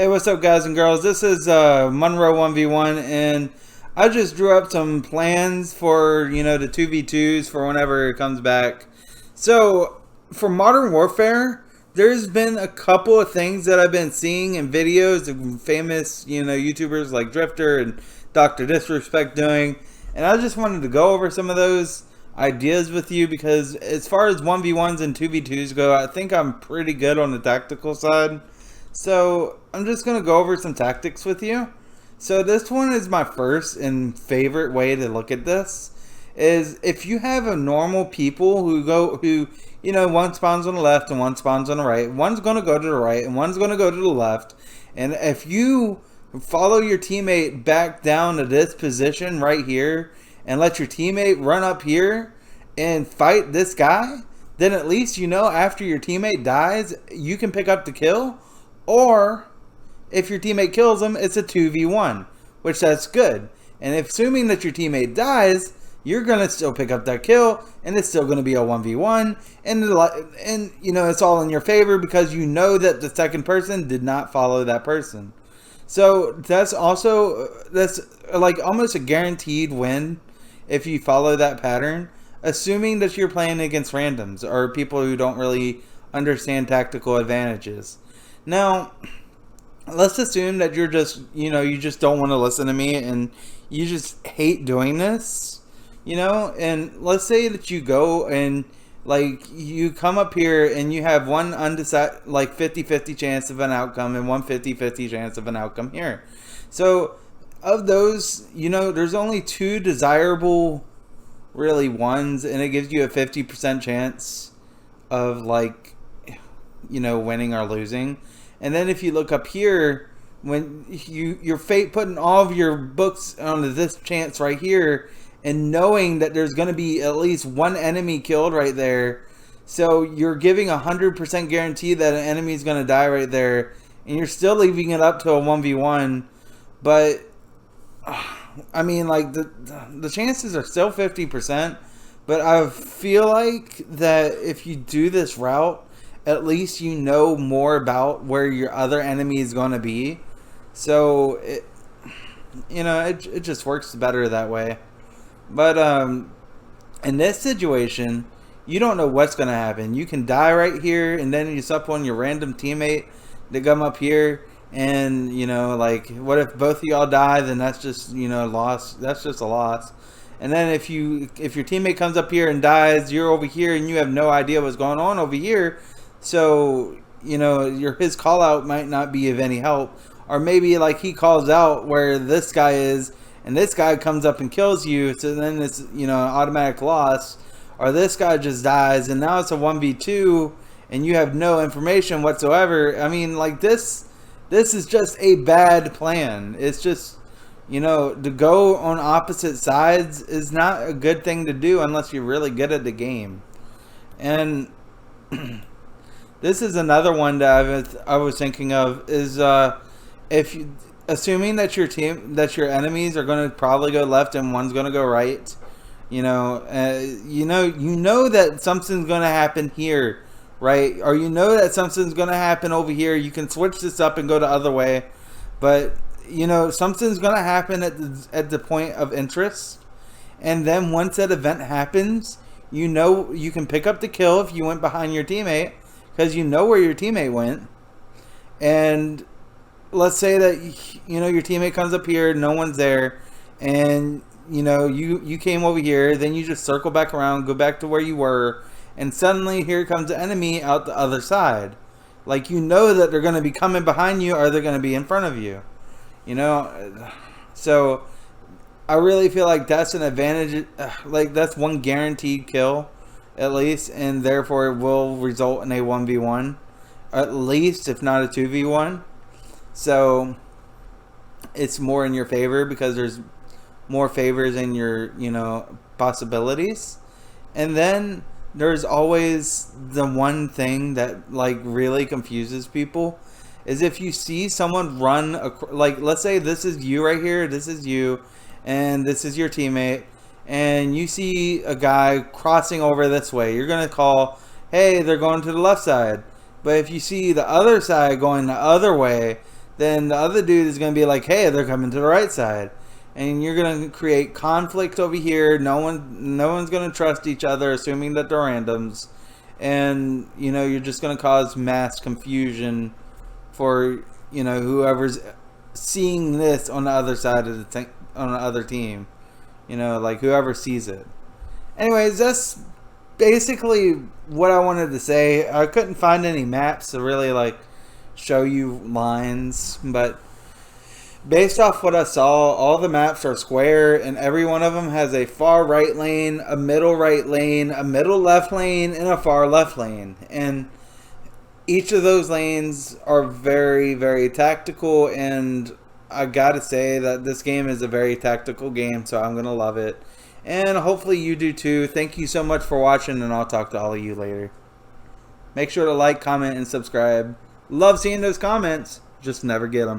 Hey, what's up, guys and girls? This is Monroe 1v1, and I just drew up some plans for, the 2v2s for whenever it comes back. So, for Modern Warfare, there's been a couple of things that I've been seeing in videos of famous, YouTubers like Drifter and Dr. Disrespect doing, and I just wanted to go over some of those ideas with you because as far as 1v1s and 2v2s go, I think I'm pretty good on the tactical side. So I'm just going to go over some tactics with you. So this one is my first and favorite way to look at this. Is if you have a normal people who one spawns on the left and one spawns on the right. One's going to go to the right and one's going to go to the left. And if you follow your teammate back down to this position right here and let your teammate run up here and fight this guy, then at least after your teammate dies, you can pick up the kill. Or, if your teammate kills him, it's a 2v1, which that's good. And assuming that your teammate dies, you're going to still pick up that kill, and it's still going to be a 1v1. And it's all in your favor because you know that the second person did not follow that person. So, that's like almost a guaranteed win if you follow that pattern. Assuming that you're playing against randoms or people who don't really understand tactical advantages. Now, let's assume that you're just, you just don't want to listen to me and you just hate doing this, and let's say that you go and you come up here and you have one undecided, 50-50 chance of an outcome and one 50-50 chance of an outcome here. So of those, there's only two desirable really ones, and it gives you a 50% chance of winning or losing. And then if you look up here, when you're putting all of your books onto this chance right here, and knowing that there's going to be at least one enemy killed right there, so you're giving 100% guarantee that an enemy is going to die right there, and you're still leaving it up to a 1v1, but I mean, the chances are still 50%, but I feel like that if you do this route, at least you know more about where your other enemy is going to be. So it just works better that way. But in this situation, you don't know what's going to happen. You can die right here, and then you sup on your random teammate to come up here, and what if both of y'all die? Then that's just loss. That's just a loss. And then if your teammate comes up here and dies, you're over here and you have no idea what's going on over here. So, his call out might not be of any help. Or maybe he calls out where this guy is and this guy comes up and kills you. So then it's, an automatic loss. Or this guy just dies and now it's a 1v2 and you have no information whatsoever. I mean, this is just a bad plan. It's just, to go on opposite sides is not a good thing to do unless you're really good at the game. And this is another one that I was thinking of is assuming that your enemies are going to probably go left and one's going to go right. You know that something's going to happen here, right? Or that something's going to happen over here. You can switch this up and go the other way, but something's going to happen at the point of interest, and then once that event happens, you can pick up the kill if you went behind your teammate. Because you know where your teammate went. And let's say that, your teammate comes up here, no one's there. And, you came over here. Then you just circle back around, go back to where you were. And suddenly here comes the enemy out the other side. That they're going to be coming behind you or they're going to be in front of you. So I really feel like that's an advantage. That's one guaranteed kill. At least, and therefore it will result in a 1v1, at least, if not a 2v1. So it's more in your favor because there's more favors in your possibilities. And then there's always the one thing that really confuses people is if you see someone run let's say this is you right here, this is you, and this is your teammate, and you see a guy crossing over this way, you're going to call, hey, they're going to the left side. But if you see the other side going the other way, then the other dude is going to be like, hey, they're coming to the right side. And you're going to create conflict over here. No one's going to trust each other, assuming that they're randoms. And, you're just going to cause mass confusion for, whoever's seeing this on the other side of on the other team. Like whoever sees it. Anyways, that's basically what I wanted to say. I couldn't find any maps to really like show you lines, but based off what I saw, all the maps are square, and every one of them has a far right lane, a middle right lane, a middle left lane, and a far left lane. And each of those lanes are very, very tactical, and I gotta say that this game is a very tactical game, so I'm gonna love it. And hopefully you do too. Thank you so much for watching, and I'll talk to all of you later. Make sure to like, comment, and subscribe. Love seeing those comments, just never get them.